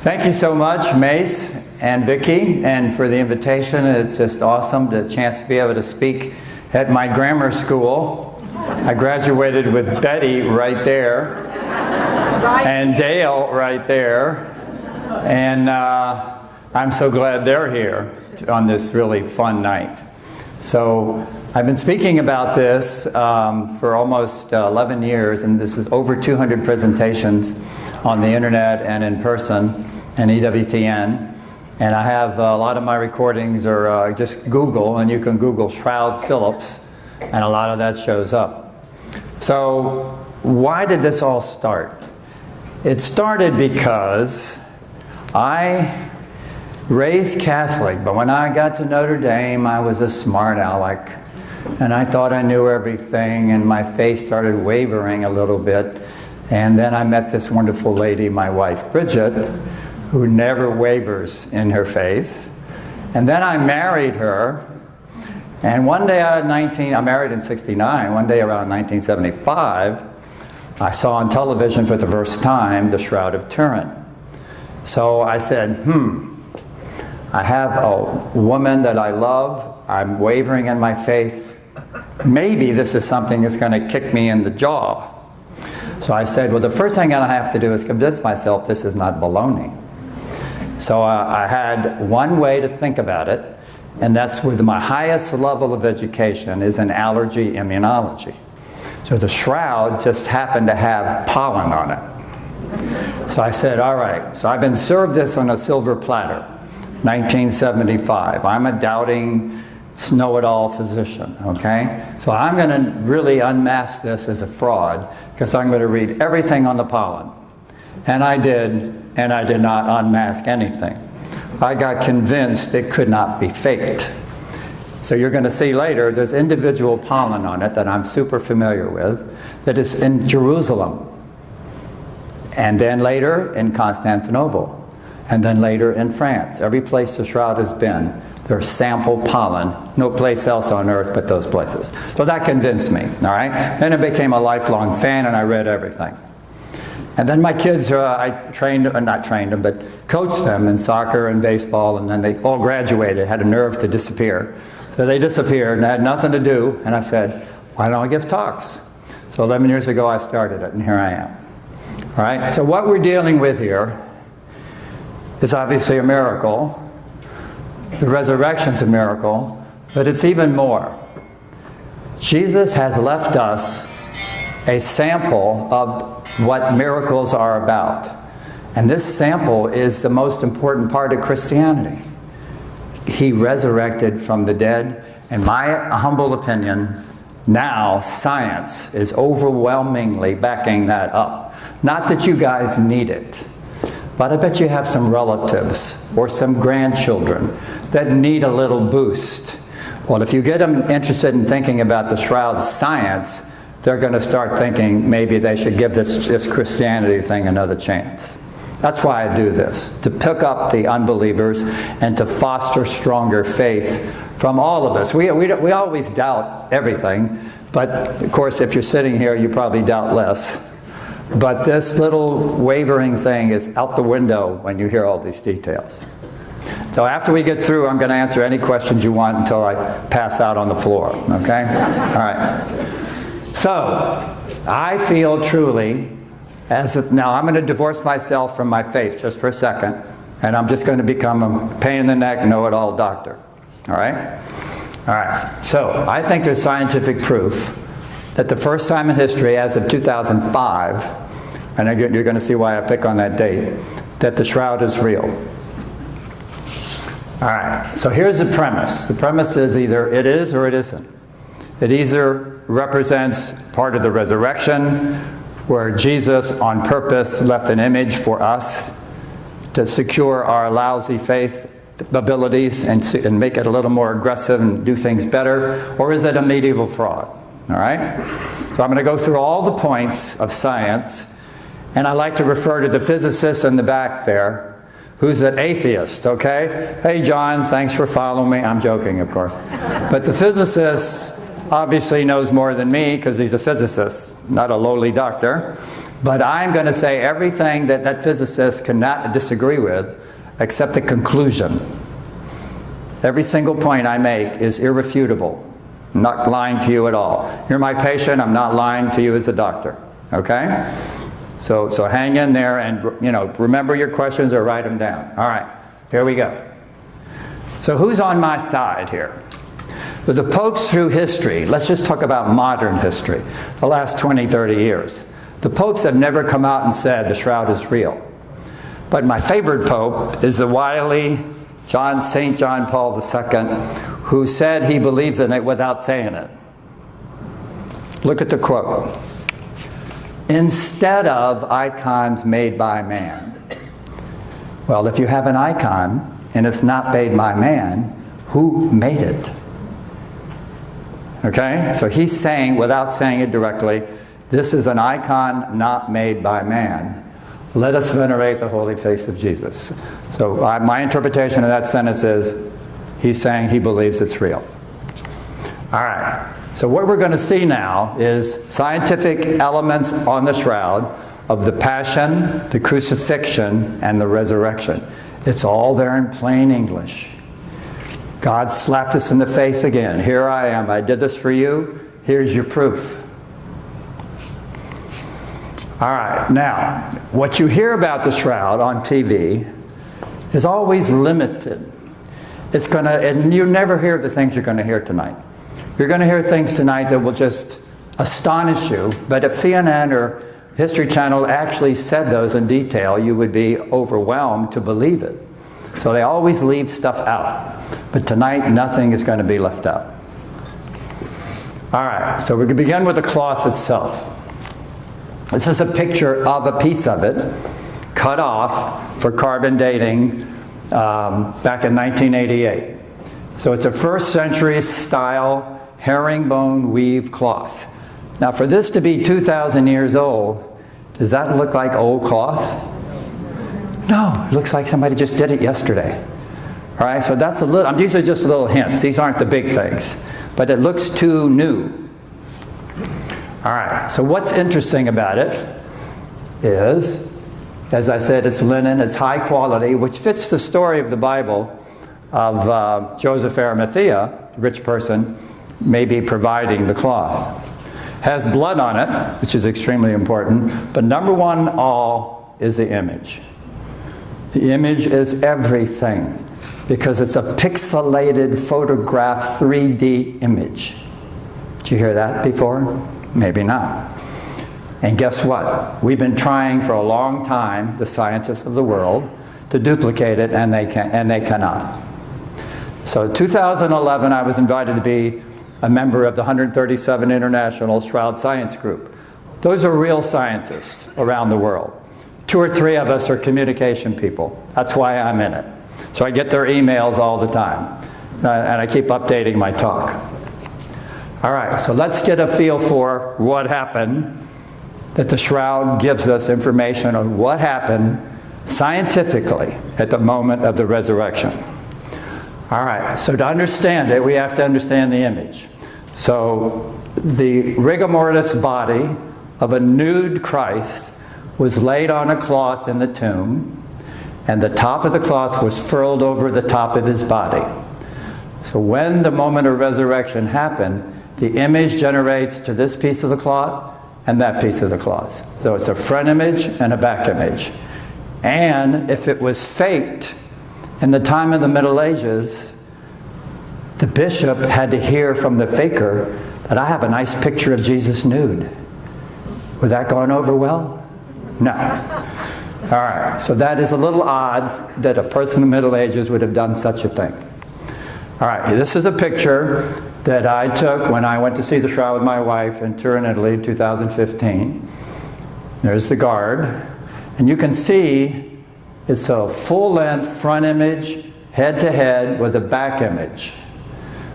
Thank you so much, Mace and Vicki, and for the invitation. It's just awesome, the chance to be able to speak at my grammar school. I graduated with Betty right there, and Dale right there, and I'm so glad they're here on this really fun night. So I've been speaking about this for almost 11 years, and this is over 200 presentations on the internet and in person and EWTN. And I have a lot of my recordings are just Google, and you can Google Shroud Phillips, and a lot of that shows up. So why did this all start? It started because I raised Catholic, but when I got to Notre Dame, I was a smart aleck, and I thought I knew everything, and my faith started wavering a little bit. And then I met this wonderful lady, my wife, Bridget, who never wavers in her faith. And then I married her, and one day I'm married in '69, one day around 1975, I saw on television for the first time the Shroud of Turin. So I said, I have a woman that I love, I'm wavering in my faith, maybe this is something that's going to kick me in the jaw. So I said, well, the first thing I have to do is convince myself this is not baloney. So I had one way to think about it, and that's with my highest level of education is in allergy immunology. So the Shroud just happened to have pollen on it. So I said, all right, so I've been served this on a silver platter, 1975. I'm a doubting, know-it-all physician, okay? So I'm going to really unmask this as a fraud, because I'm going to read everything on the pollen. And I did, and I did not unmask anything. I got convinced it could not be faked. So you're going to see later, there's individual pollen on it that I'm super familiar with, that is in Jerusalem, and then later in Constantinople, and then later in France. Every place the Shroud has been, there's sample pollen, no place else on earth but those places. So that convinced me, all right? Then I became a lifelong fan, and I read everything. And then my kids, I trained, not trained them, but coached them in soccer and baseball, and then they all graduated, had a nerve to disappear. So they disappeared, and I had nothing to do, and I said, why don't I give talks? So 11 years ago I started it, and here I am. All right, so what we're dealing with here is obviously a miracle. The resurrection's a miracle, but it's even more. Jesus has left us a sample of what miracles are about. And this sample is the most important part of Christianity. He resurrected from the dead. In my humble opinion, now science is overwhelmingly backing that up. Not that you guys need it, but I bet you have some relatives or some grandchildren that need a little boost. Well, if you get them interested in thinking about the Shroud science, they're going to start thinking maybe they should give this Christianity thing another chance. That's why I do this, to pick up the unbelievers and to foster stronger faith from all of us. We always doubt everything, but of course if you're sitting here you probably doubt less. But this little wavering thing is out the window when you hear all these details. So after we get through, I'm going to answer any questions you want until I pass out on the floor, okay? All right. So, I feel truly, now I'm going to divorce myself from my faith just for a second, and I'm just going to become a pain-in-the-neck, know-it-all doctor. All right? All right. So, I think there's scientific proof that the first time in history, as of 2005, and you're going to see why I pick on that date, that the Shroud is real. All right. So here's the premise. The premise is either it is or it isn't. It either represents part of the resurrection, where Jesus on purpose left an image for us to secure our lousy faith abilities and make it a little more aggressive and do things better, or is it a medieval fraud? All right? So I'm going to go through all the points of science, and I like to refer to the physicist in the back there, who's an atheist, okay? Hey, John, thanks for following me. I'm joking, of course. But the physicist obviously knows more than me because he's a physicist, not a lowly doctor. But I'm going to say everything that that physicist cannot disagree with, except the conclusion. Every single point I make is irrefutable. I'm not lying to you at all. You're my patient, I'm not lying to you as a doctor. Okay? So hang in there and, remember your questions or write them down. All right, here we go. So who's on my side here? With the popes through history, let's just talk about modern history, the last 20, 30 years. The popes have never come out and said the shroud is real. But my favorite pope is the wily St. John Paul II, who said he believes in it without saying it. Look at the quote. Instead of icons made by man. Well, if you have an icon and it's not made by man, who made it? Okay? So he's saying, without saying it directly, this is an icon not made by man. Let us venerate the holy face of Jesus. So my interpretation of that sentence is, he's saying he believes it's real. All right. So what we're going to see now is scientific elements on the shroud of the Passion, the Crucifixion, and the Resurrection. It's all there in plain English. God slapped us in the face again. Here I am. I did this for you. Here's your proof. All right. Now, what you hear about the shroud on TV is always limited. It's going to, and you never hear the things you're going to hear tonight. You're going to hear things tonight that will just astonish you, but if CNN or History Channel actually said those in detail, you would be overwhelmed to believe it. So they always leave stuff out. But tonight, nothing is going to be left out. All right, so we're going to begin with the cloth itself. This is a picture of a piece of it, cut off for carbon dating back in 1988. So it's a first century style herringbone weave cloth. Now for this to be 2,000 years old, does that look like old cloth? No, it looks like somebody just did it yesterday. All right, so that's a little, these are just little hints. These aren't the big things, but it looks too new. All right, so what's interesting about it is, as I said, it's linen, it's high quality, which fits the story of the Bible of Joseph Arimathea, the rich person, maybe providing the cloth. Has blood on it, which is extremely important, but number one all is the image. The image is everything, because it's a pixelated photograph 3D image. Did you hear that before? Maybe not. And guess what? We've been trying for a long time, the scientists of the world, to duplicate it, and they cannot. So 2011, I was invited to be a member of the 137 International Shroud Science Group. Those are real scientists around the world. 2 or 3 of us are communication people. That's why I'm in it. So I get their emails all the time. And I keep updating my talk. All right, so let's get a feel for what happened, that the shroud gives us information on what happened scientifically at the moment of the resurrection. All right, so to understand it, we have to understand the image. So the rigor mortis body of a nude Christ was laid on a cloth in the tomb, and the top of the cloth was furled over the top of his body. So when the moment of resurrection happened, the image generates to this piece of the cloth and that piece of the cloth. So it's a front image and a back image. And if it was faked in the time of the Middle Ages, the bishop had to hear from the faker that I have a nice picture of Jesus nude. Would that gone over well? No. All right, so that is a little odd that a person in the Middle Ages would have done such a thing. All right, this is a picture that I took when I went to see the shroud with my wife in Turin, Italy in 2015. There's the guard. And you can see it's a full-length front image, head-to-head, with a back image.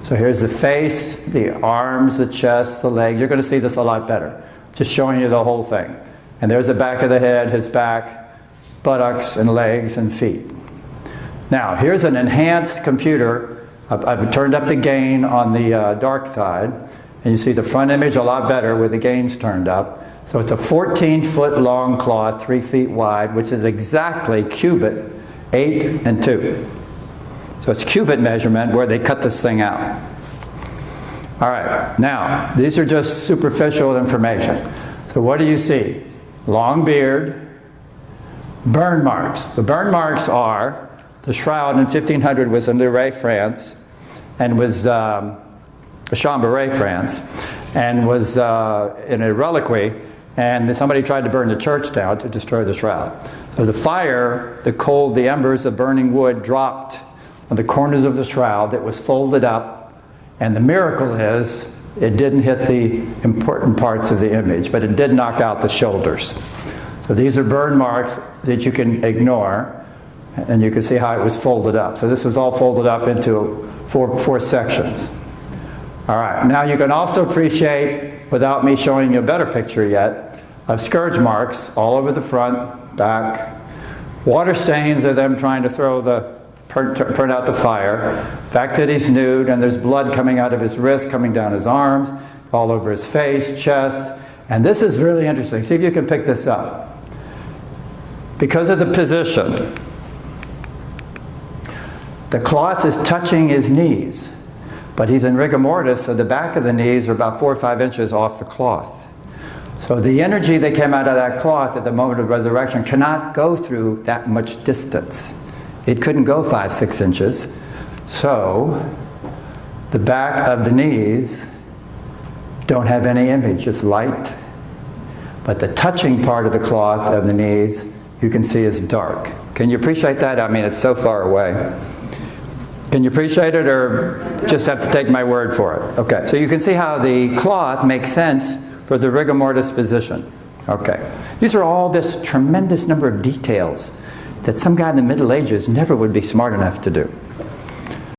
So here's the face, the arms, the chest, the legs. You're going to see this a lot better. Just showing you the whole thing. And there's the back of the head, his back, buttocks, and legs, and feet. Now, here's an enhanced computer. I've turned up the gain on the dark side, and you see the front image a lot better with the gains turned up. So it's a 14-foot long cloth, 3 feet wide, which is exactly cubit 8 and 2. So it's cubit measurement where they cut this thing out. All right, now, these are just superficial information. So what do you see? Long beard, burn marks. The burn marks are, the Shroud in 1500 was in Luray, France, and was Chambéry, France, and was in a reliquary, and somebody tried to burn the church down to destroy the Shroud. So the fire, the cold, the embers of burning wood dropped on the corners of the Shroud that was folded up, and the miracle is it didn't hit the important parts of the image, but it did knock out the shoulders. So these are burn marks that you can ignore, and you can see how it was folded up. So this was all folded up into four sections. All right, now you can also appreciate, without me showing you a better picture yet, of scourge marks all over the front, back, water stains of them trying to throw the burn out the fire, the fact that he's nude and there's blood coming out of his wrist, coming down his arms, all over his face, chest, and this is really interesting. See if you can pick this up. Because of the position, the cloth is touching his knees, but he's in rigor mortis, so the back of the knees are about 4 or 5 inches off the cloth. So the energy that came out of that cloth at the moment of resurrection cannot go through that much distance. It couldn't go 5, 6 inches. So the back of the knees don't have any image, it's light. But the touching part of the cloth of the knees, you can see is dark. Can you appreciate that? I mean, it's so far away. Can you appreciate it, or just have to take my word for it? Okay, so you can see how the cloth makes sense for the rigor mortis position. Okay, these are all this tremendous number of details that some guy in the Middle Ages never would be smart enough to do.